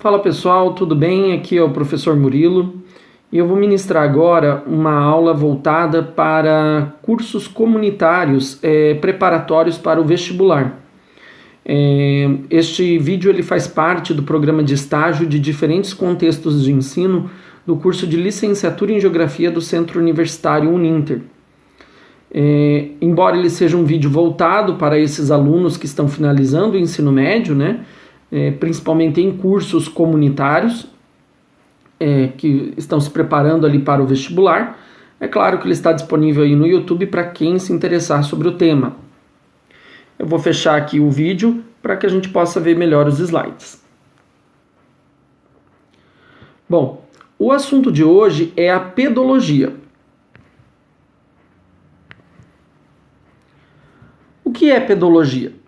Fala pessoal, tudo bem? Aqui é o professor Murilo e eu vou ministrar agora uma aula voltada para cursos comunitários preparatórios para o vestibular. Este vídeo ele faz parte do programa de estágio de diferentes contextos de ensino do curso de licenciatura em Geografia do Centro Universitário Uninter. Embora ele seja um vídeo voltado para esses alunos que estão finalizando o ensino médio, né? Principalmente em cursos comunitários que estão se preparando ali para o vestibular. É claro que ele está disponível aí no YouTube para quem se interessar sobre o tema. Eu vou fechar aqui o vídeo para que a gente possa ver melhor os slides. Bom, o assunto de hoje é a pedologia. O que é pedologia?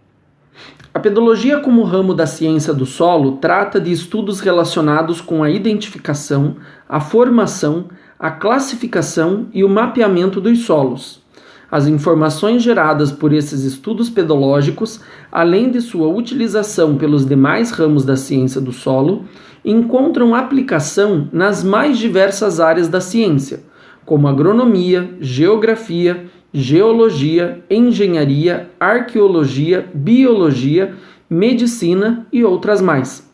A pedologia, como ramo da ciência do solo, trata de estudos relacionados com a identificação, a formação, a classificação e o mapeamento dos solos. As informações geradas por esses estudos pedológicos, além de sua utilização pelos demais ramos da ciência do solo, encontram aplicação nas mais diversas áreas da ciência, como agronomia, geografia, geologia, engenharia, arqueologia, biologia, medicina e outras mais.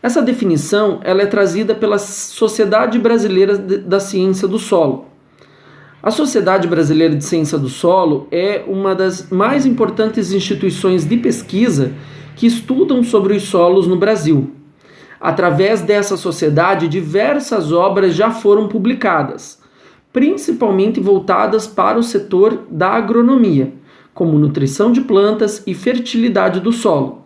Essa definição ela é trazida pela Sociedade Brasileira da Ciência do Solo. A Sociedade Brasileira de Ciência do Solo é uma das mais importantes instituições de pesquisa que estudam sobre os solos no Brasil. Através dessa sociedade, diversas obras já foram publicadas, principalmente voltadas para o setor da agronomia, como nutrição de plantas e fertilidade do solo.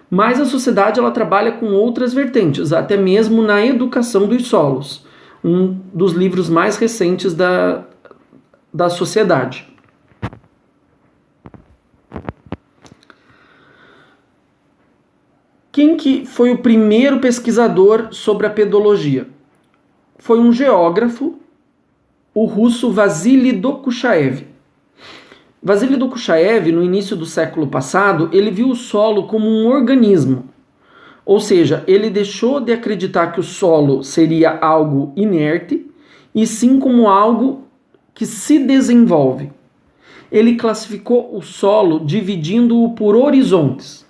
Mas a sociedade ela trabalha com outras vertentes, até mesmo na educação dos solos, um dos livros mais recentes da sociedade. Quem que foi o primeiro pesquisador sobre a pedologia? Foi um geógrafo, o russo Vassili Dokuchaev. Vassili Dokuchaev, no início do século passado, ele viu o solo como um organismo. Ou seja, ele deixou de acreditar que o solo seria algo inerte, e sim como algo que se desenvolve. Ele classificou o solo dividindo-o por horizontes.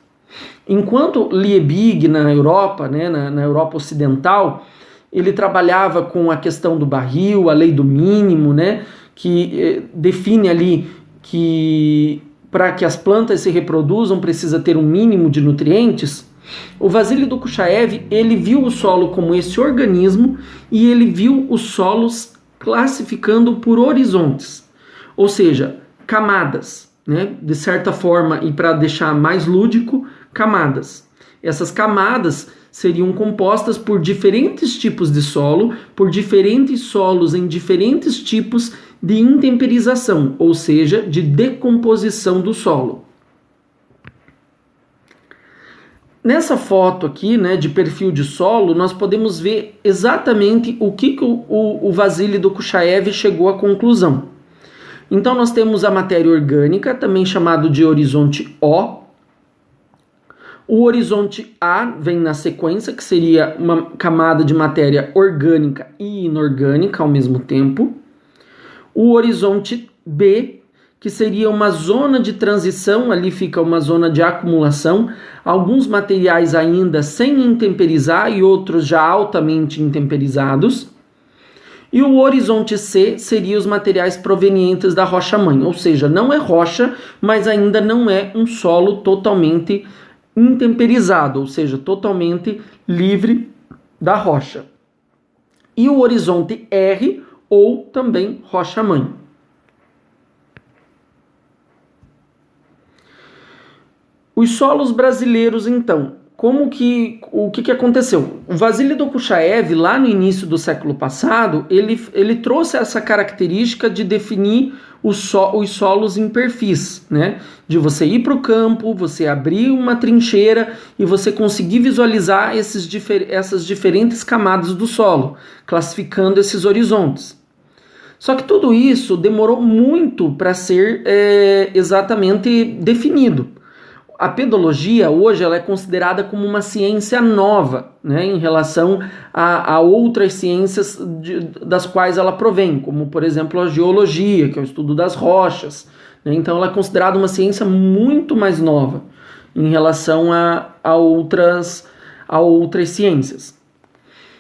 Enquanto Liebig, na Europa, na Europa Ocidental, ele trabalhava com a questão do barril, a lei do mínimo, que define ali que para que as plantas se reproduzam precisa ter um mínimo de nutrientes. O Vassili Dokuchaev, ele viu o solo como esse organismo e ele viu os solos classificando por horizontes, ou seja, camadas, de certa forma, e para deixar mais lúdico, camadas. Essas camadas seriam compostas por diferentes tipos de solo, por diferentes solos em diferentes tipos de intemperização, ou seja, de decomposição do solo. Nessa foto aqui, de perfil de solo, nós podemos ver exatamente o que o Vassili Dokuchaev chegou à conclusão. Então nós temos a matéria orgânica, também chamado de horizonte O. O horizonte A vem na sequência, que seria uma camada de matéria orgânica e inorgânica ao mesmo tempo. O horizonte B, que seria uma zona de transição, ali fica uma zona de acumulação, alguns materiais ainda sem intemperizar e outros já altamente intemperizados. E o horizonte C seria os materiais provenientes da rocha-mãe, ou seja, não é rocha, mas ainda não é um solo totalmente intemperizado, ou seja, totalmente livre da rocha. E o horizonte R, ou também rocha-mãe. Os solos brasileiros, então, o que aconteceu? O Vassili Dokuchaev, lá no início do século passado, ele trouxe essa característica de definir os solos em perfis, de você ir para o campo, você abrir uma trincheira e você conseguir visualizar essas diferentes camadas do solo, classificando esses horizontes. Só que tudo isso demorou muito para ser exatamente definido. a pedologia hoje ela é considerada como uma ciência nova, né, em relação a outras ciências das quais ela provém, como por exemplo a geologia, que é o estudo das rochas, né, então ela é considerada uma ciência muito mais nova em relação a outras ciências.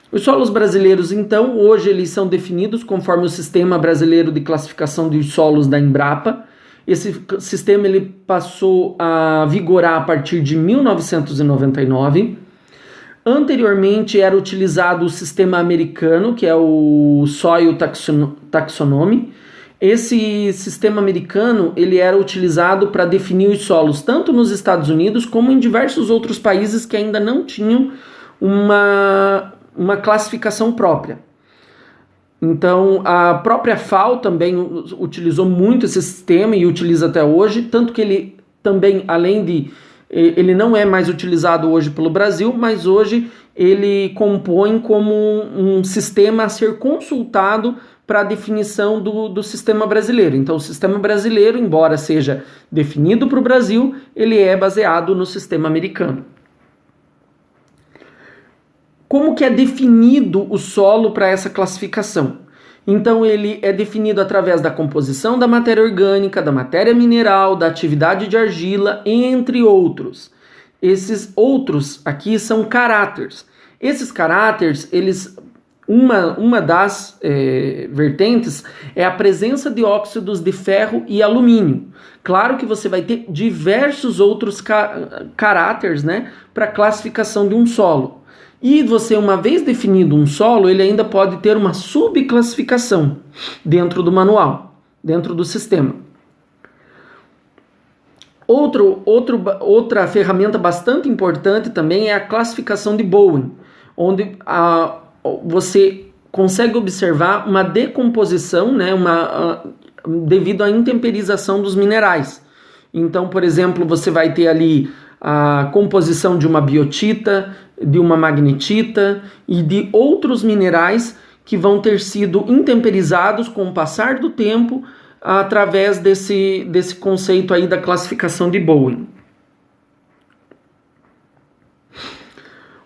Os solos brasileiros, então, hoje eles são definidos conforme o Sistema Brasileiro de Classificação dos Solos da Embrapa. Esse sistema ele passou a vigorar a partir de 1999. Anteriormente era utilizado o sistema americano, que é o Soil Taxonomy. Esse sistema americano ele era utilizado para definir os solos tanto nos Estados Unidos como em diversos outros países que ainda não tinham uma classificação própria. Então, a própria FAO também utilizou muito esse sistema e utiliza até hoje, tanto que ele também, ele não é mais utilizado hoje pelo Brasil, mas hoje ele compõe como um sistema a ser consultado para a definição do sistema brasileiro. Então, o sistema brasileiro, embora seja definido para o Brasil, ele é baseado no sistema americano. Como que é definido o solo para essa classificação? Então ele é definido através da composição da matéria orgânica, da matéria mineral, da atividade de argila, entre outros. Esses outros aqui são caráteres. Esses caráteres, uma das vertentes é a presença de óxidos de ferro e alumínio. Claro que você vai ter diversos outros caráteres, né, para classificação de um solo. E você, uma vez definido um solo, ele ainda pode ter uma subclassificação dentro do manual, dentro do sistema. Outra ferramenta bastante importante também é a classificação de Bowen, onde você consegue observar uma decomposição, né, devido à intemperização dos minerais. Então, por exemplo, você vai ter ali a composição de uma biotita, de uma magnetita e de outros minerais que vão ter sido intemperizados com o passar do tempo através desse conceito aí da classificação de Bowen.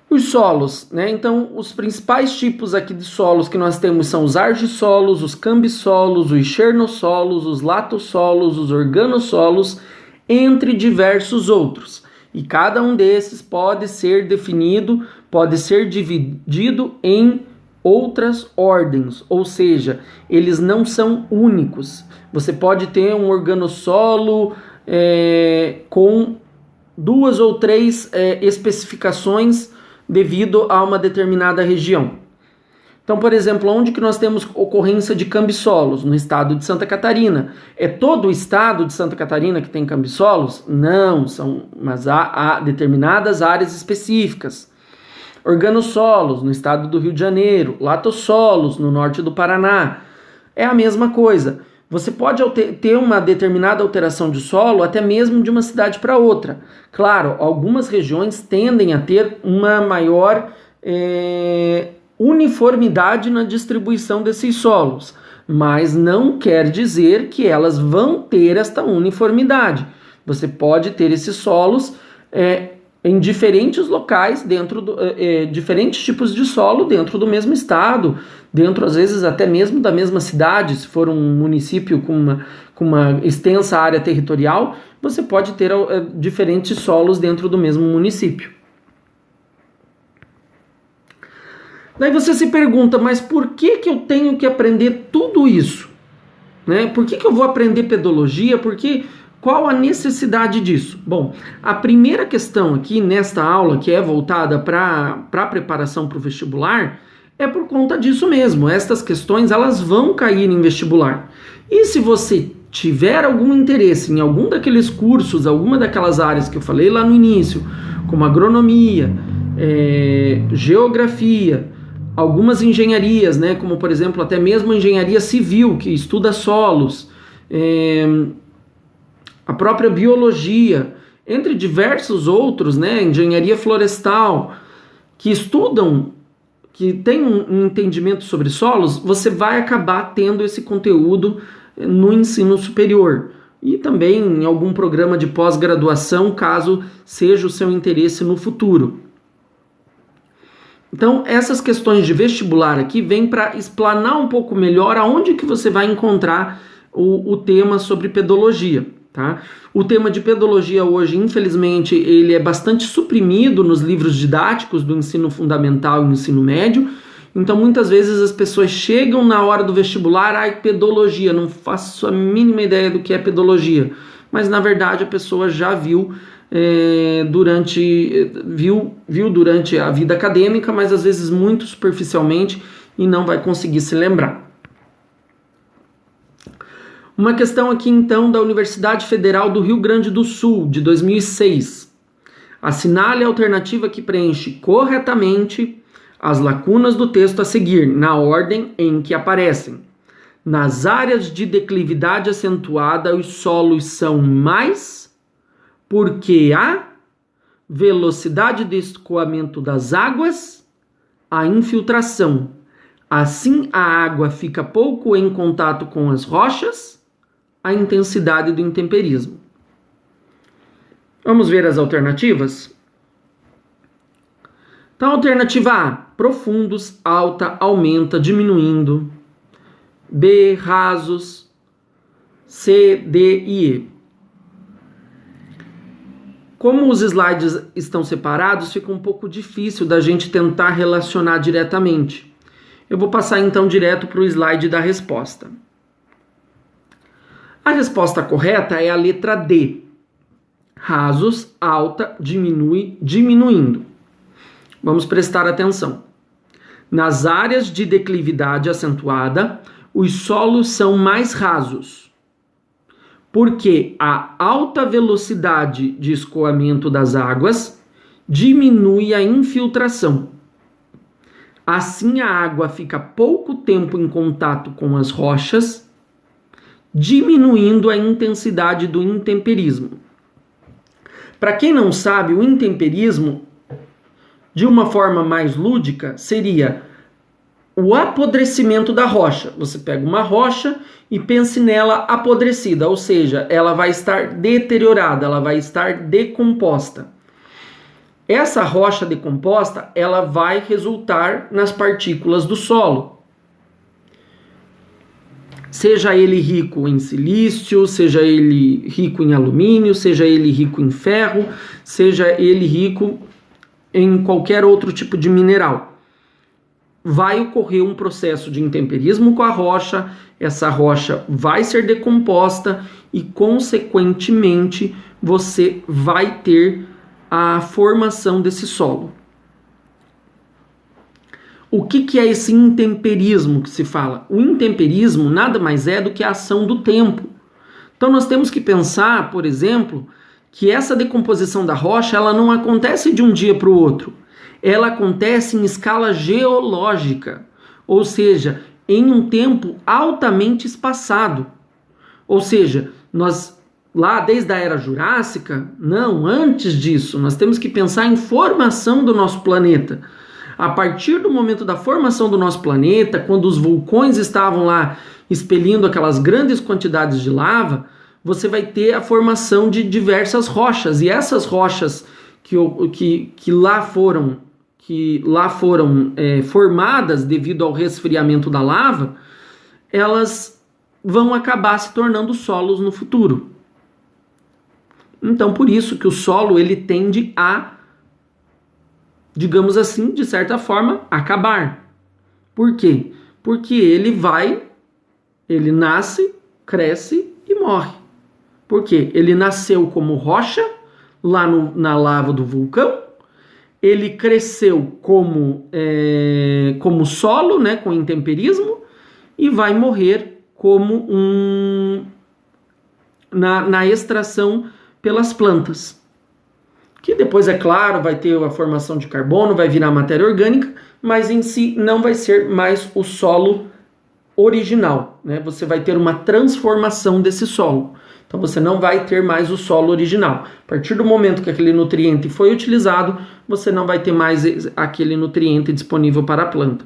Os solos, né? Então, os principais tipos aqui de solos que nós temos são os argissolos, os cambissolos, os chernossolos, os latossolos, os organossolos, entre diversos outros. E cada um desses pode ser definido, pode ser dividido em outras ordens, ou seja, eles não são únicos. Você pode ter um organossolo com 2 ou 3 especificações devido a uma determinada região. Então, por exemplo, onde que nós temos ocorrência de cambissolos? No estado de Santa Catarina. É todo o estado de Santa Catarina que tem cambissolos? Não, mas há determinadas áreas específicas. Organossolos, no estado do Rio de Janeiro. Latossolos, no norte do Paraná. É a mesma coisa. Você pode ter uma determinada alteração de solo até mesmo de uma cidade para outra. Claro, algumas regiões tendem a ter uma maior uniformidade na distribuição desses solos, mas não quer dizer que elas vão ter esta uniformidade. Você pode ter esses solos em diferentes locais, diferentes tipos de solo dentro do mesmo estado, dentro às vezes até mesmo da mesma cidade. Se for um município com uma extensa área territorial, você pode ter diferentes solos dentro do mesmo município. Daí você se pergunta, mas por que eu tenho que aprender tudo isso? Né? Por que eu vou aprender pedologia? Qual a necessidade disso? Bom, a primeira questão aqui nesta aula, que é voltada para a preparação para o vestibular, é por conta disso mesmo. Estas questões elas vão cair em vestibular. E se você tiver algum interesse em algum daqueles cursos, alguma daquelas áreas que eu falei lá no início, como agronomia, geografia, algumas engenharias, né, como por exemplo até mesmo a engenharia civil, que estuda solos, a própria biologia, entre diversos outros, né, engenharia florestal, que estudam, que tem um entendimento sobre solos, você vai acabar tendo esse conteúdo no ensino superior. e também em algum programa de pós-graduação, caso seja o seu interesse no futuro. Então, essas questões de vestibular aqui vêm para explanar um pouco melhor aonde que você vai encontrar o tema sobre pedologia, tá? O tema de pedologia hoje, infelizmente, ele é bastante suprimido nos livros didáticos do ensino fundamental e no ensino médio. Então, muitas vezes as pessoas chegam na hora do vestibular, pedologia, não faço a mínima ideia do que é pedologia. Mas, na verdade, a pessoa já viu durante a vida acadêmica, mas às vezes muito superficialmente e não vai conseguir se lembrar. Uma questão aqui então da Universidade Federal do Rio Grande do Sul, de 2006. Assinale a alternativa que preenche corretamente as lacunas do texto a seguir, na ordem em que aparecem. Nas áreas de declividade acentuada, os solos são mais porque a velocidade de escoamento das águas, a infiltração. Assim, a água fica pouco em contato com as rochas, a intensidade do intemperismo. Vamos ver as alternativas? Então, alternativa A, profundos, alta, aumenta, diminuindo. B, rasos. C, D e E. Como os slides estão separados, fica um pouco difícil da gente tentar relacionar diretamente. Eu vou passar então direto para o slide da resposta. A resposta correta é a letra D. Rasos, alta, diminui, diminuindo. Vamos prestar atenção. Nas áreas de declividade acentuada, os solos são mais rasos, porque a alta velocidade de escoamento das águas diminui a infiltração. Assim, a água fica pouco tempo em contato com as rochas, diminuindo a intensidade do intemperismo. Para quem não sabe, o intemperismo, de uma forma mais lúdica, seria o apodrecimento da rocha. Você pega uma rocha e pense nela apodrecida, ou seja, ela vai estar deteriorada, ela vai estar decomposta. Essa rocha decomposta, ela vai resultar nas partículas do solo. Seja ele rico em silício, seja ele rico em alumínio, seja ele rico em ferro, seja ele rico em qualquer outro tipo de mineral. Vai ocorrer um processo de intemperismo com a rocha, essa rocha vai ser decomposta e, consequentemente, você vai ter a formação desse solo. O que é esse intemperismo que se fala? O intemperismo nada mais é do que a ação do tempo. Então nós temos que pensar, por exemplo, que essa decomposição da rocha ela não acontece de um dia para o outro. Ela acontece em escala geológica, ou seja, em um tempo altamente espaçado. Ou seja, nós lá desde a Era Jurássica, não, antes disso, nós temos que pensar em formação do nosso planeta. A partir do momento da formação do nosso planeta, quando os vulcões estavam lá expelindo aquelas grandes quantidades de lava, você vai ter a formação de diversas rochas. E essas rochas que lá foram formadas devido ao resfriamento da lava, elas vão acabar se tornando solos no futuro. Então, por isso que o solo ele tende a, digamos assim, de certa forma, acabar. Por quê? Porque ele nasce, cresce e morre. Por quê? Ele nasceu como rocha, lá na lava do vulcão, ele cresceu como solo, né, com intemperismo, e vai morrer como na extração pelas plantas. Que depois, é claro, vai ter a formação de carbono, vai virar matéria orgânica, mas em si não vai ser mais o solo original, né? Você vai ter uma transformação desse solo. Então você não vai ter mais o solo original. A partir do momento que aquele nutriente foi utilizado, você não vai ter mais aquele nutriente disponível para a planta.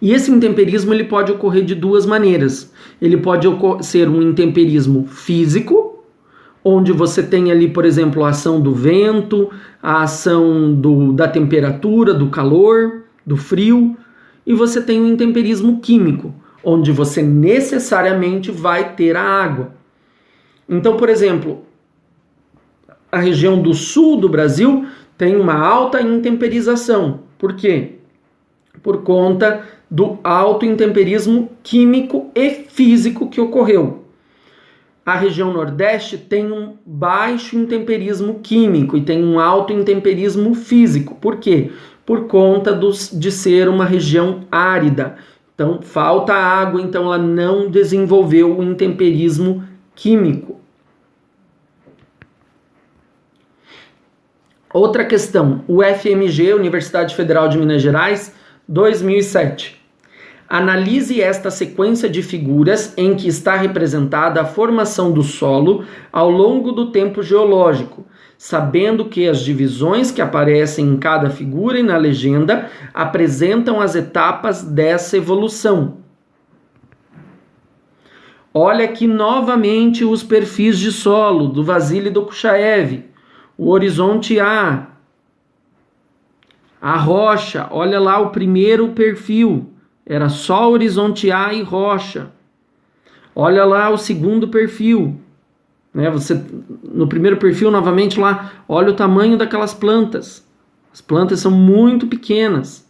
E esse intemperismo ele pode ocorrer de duas maneiras. Ele pode ser um intemperismo físico, onde você tem ali, por exemplo, a ação do vento, a ação da temperatura, do calor, do frio, e você tem um intemperismo químico, onde você necessariamente vai ter a água. Então, por exemplo, a região do sul do Brasil tem uma alta intemperização. Por quê? Por conta do alto intemperismo químico e físico que ocorreu. A região nordeste tem um baixo intemperismo químico e tem um alto intemperismo físico. Por quê? Por conta de ser uma região árida. Então, falta água, então ela não desenvolveu o intemperismo químico. Outra questão, o FMG, Universidade Federal de Minas Gerais, 2007. Analise esta sequência de figuras em que está representada a formação do solo ao longo do tempo geológico, sabendo que as divisões que aparecem em cada figura e na legenda apresentam as etapas dessa evolução. Olha aqui novamente os perfis de solo do Vasily Dokuchaev, o horizonte A, a rocha, olha lá o primeiro perfil, era só horizonte A e rocha. Olha lá o segundo perfil, né? Você, no primeiro perfil, novamente lá, olha o tamanho daquelas plantas. As plantas são muito pequenas.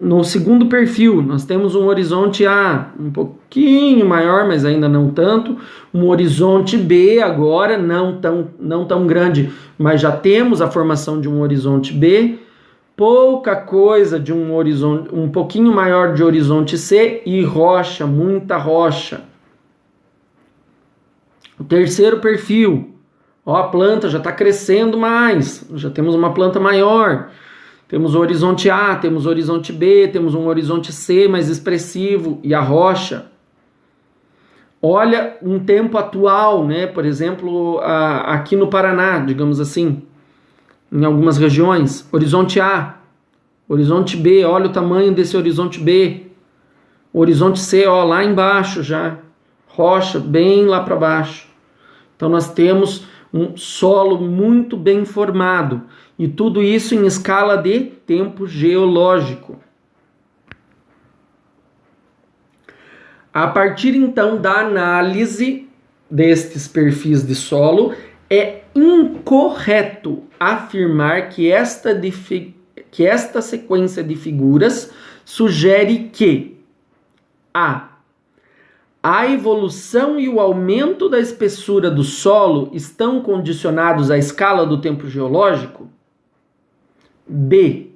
No segundo perfil, nós temos um horizonte A um pouquinho maior, mas ainda não tanto. Um horizonte B agora, não tão grande, mas já temos a formação de um horizonte B. Pouca coisa de um horizonte, um pouquinho maior de horizonte C e rocha, muita rocha. O terceiro perfil, ó, a planta já está crescendo mais, já temos uma planta maior. Temos o horizonte A, temos o horizonte B, temos um horizonte C mais expressivo e a rocha. Olha um tempo atual, né? Por exemplo, aqui no Paraná, digamos assim, em algumas regiões, horizonte A, horizonte B, olha o tamanho desse horizonte B, horizonte C, ó, lá embaixo já, rocha bem lá para baixo. Então nós temos um solo muito bem formado e tudo isso em escala de tempo geológico. A partir então da análise destes perfis de solo, é incorreto afirmar que esta sequência de figuras sugere que a evolução e o aumento da espessura do solo estão condicionados à escala do tempo geológico. B.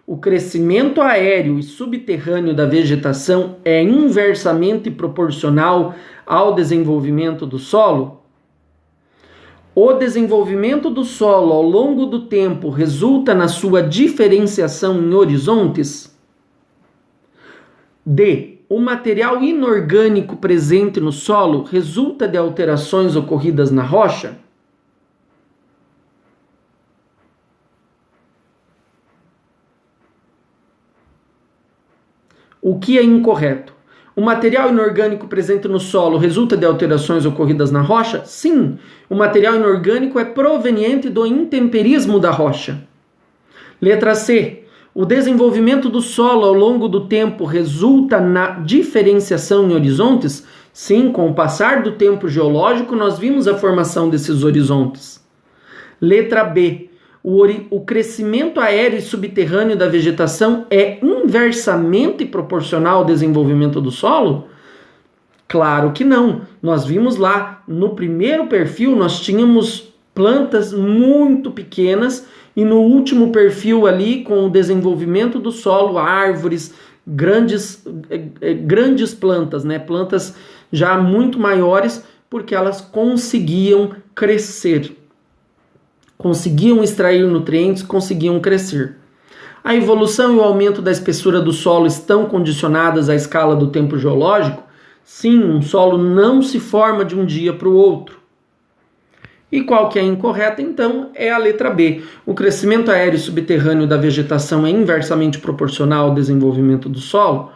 O crescimento aéreo e subterrâneo da vegetação é inversamente proporcional ao desenvolvimento do solo. O desenvolvimento do solo ao longo do tempo resulta na sua diferenciação em horizontes. D. O material inorgânico presente no solo resulta de alterações ocorridas na rocha? O que é incorreto? O material inorgânico presente no solo resulta de alterações ocorridas na rocha? Sim, o material inorgânico é proveniente do intemperismo da rocha. Letra C. O desenvolvimento do solo ao longo do tempo resulta na diferenciação em horizontes? Sim, com o passar do tempo geológico, nós vimos a formação desses horizontes. Letra B. O crescimento aéreo e subterrâneo da vegetação é inversamente proporcional ao desenvolvimento do solo? Claro que não. Nós vimos lá, no primeiro perfil, nós tínhamos plantas muito pequenas e no último perfil ali, com o desenvolvimento do solo, árvores, grandes plantas, né? Plantas já muito maiores, porque elas conseguiam crescer. Conseguiam extrair nutrientes, conseguiam crescer. A evolução e o aumento da espessura do solo estão condicionadas à escala do tempo geológico? Sim, um solo não se forma de um dia para o outro. E qual que é a incorreta, então? É a letra B. O crescimento aéreo e subterrâneo da vegetação é inversamente proporcional ao desenvolvimento do solo?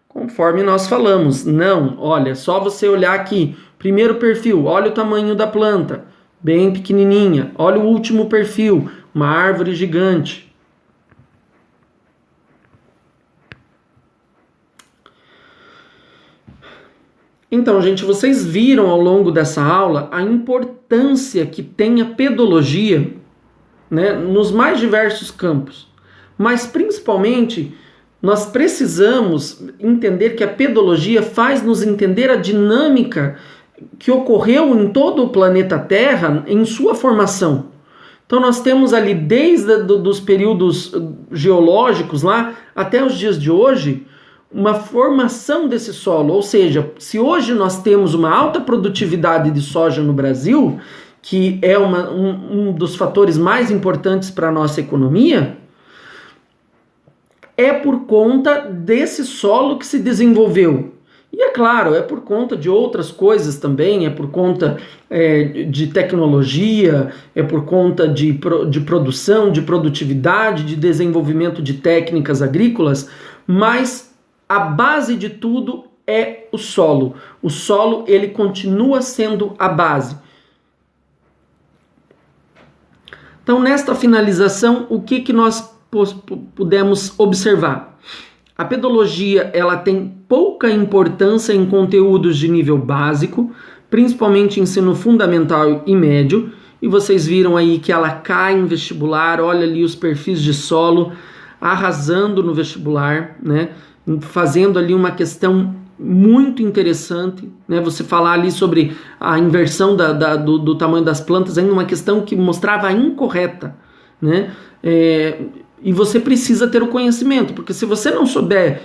Conforme nós falamos, não. Olha, só você olhar aqui. Primeiro perfil, olha o tamanho da planta, bem pequenininha. Olha o último perfil, uma árvore gigante. Então, gente, vocês viram ao longo dessa aula a importância que tem a pedologia, né, nos mais diversos campos. Mas, principalmente, nós precisamos entender que a pedologia faz nos entender a dinâmica que ocorreu em todo o planeta Terra em sua formação. Então, nós temos ali, desde os períodos geológicos lá até os dias de hoje, uma formação desse solo, ou seja, se hoje nós temos uma alta produtividade de soja no Brasil, que é um dos fatores mais importantes para a nossa economia, é por conta desse solo que se desenvolveu. E é claro, é por conta de outras coisas também, é por conta de tecnologia, é por conta de produção, de produtividade, de desenvolvimento de técnicas agrícolas, mas a base de tudo é o solo. O solo, ele continua sendo a base. Então, nesta finalização, o que nós pudemos observar? A pedologia, ela tem pouca importância em conteúdos de nível básico, principalmente ensino fundamental e médio, e vocês viram aí que ela cai em vestibular, olha ali os perfis de solo, arrasando no vestibular, né? Fazendo ali uma questão muito interessante, né? Você falar ali sobre a inversão do tamanho das plantas, ainda uma questão que mostrava a incorreta, né? E você precisa ter o conhecimento, porque se você não souber,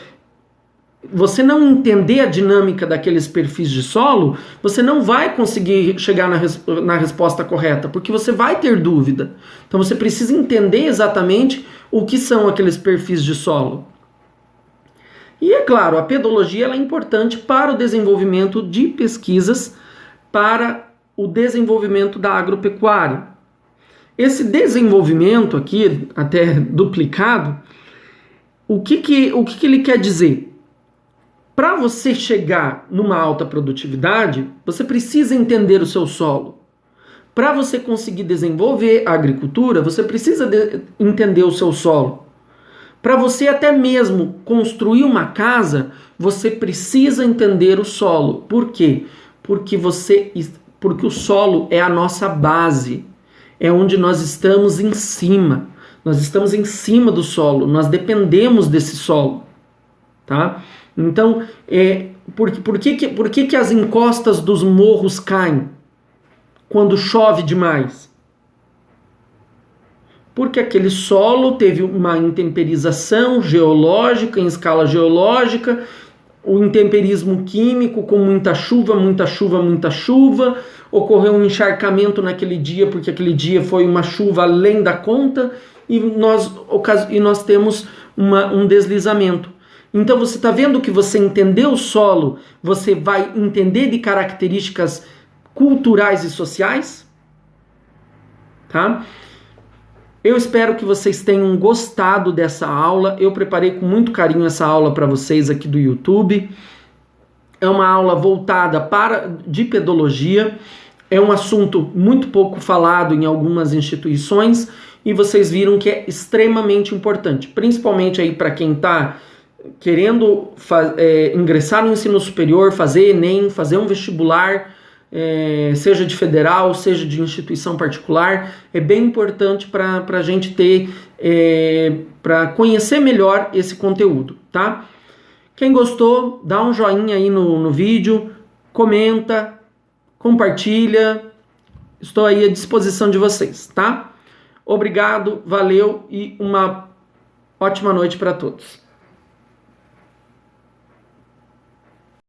você não entender a dinâmica daqueles perfis de solo, você não vai conseguir chegar na resposta correta, porque você vai ter dúvida. Então você precisa entender exatamente o que são aqueles perfis de solo. E é claro, a pedologia ela é importante para o desenvolvimento de pesquisas, para o desenvolvimento da agropecuária. Esse desenvolvimento aqui, até duplicado, o que ele quer dizer? Para você chegar numa alta produtividade, você precisa entender o seu solo. Para você conseguir desenvolver a agricultura, você precisa entender o seu solo. Para você até mesmo construir uma casa, você precisa entender o solo. Por quê? Porque o solo é a nossa base. É onde nós estamos em cima. Nós estamos em cima do solo. Nós dependemos desse solo. Tá? Então, por que as encostas dos morros caem quando chove demais? Porque aquele solo teve uma intemperização geológica, em escala geológica, o intemperismo químico com muita chuva, ocorreu um encharcamento naquele dia, porque aquele dia foi uma chuva além da conta, e nós temos um deslizamento. Então você está vendo que você entender o solo, você vai entender de características culturais e sociais? Tá? Eu espero que vocês tenham gostado dessa aula. Eu preparei com muito carinho essa aula para vocês aqui do YouTube. É uma aula voltada de pedologia. É um assunto muito pouco falado em algumas instituições e vocês viram que é extremamente importante, principalmente aí para quem está querendo ingressar no ensino superior, fazer Enem, fazer um vestibular, seja de federal, seja de instituição particular. É bem importante para a gente ter, para conhecer melhor esse conteúdo, tá? Quem gostou, dá um joinha aí no vídeo, comenta, compartilha, estou aí à disposição de vocês, tá? Obrigado, valeu e uma ótima noite para todos.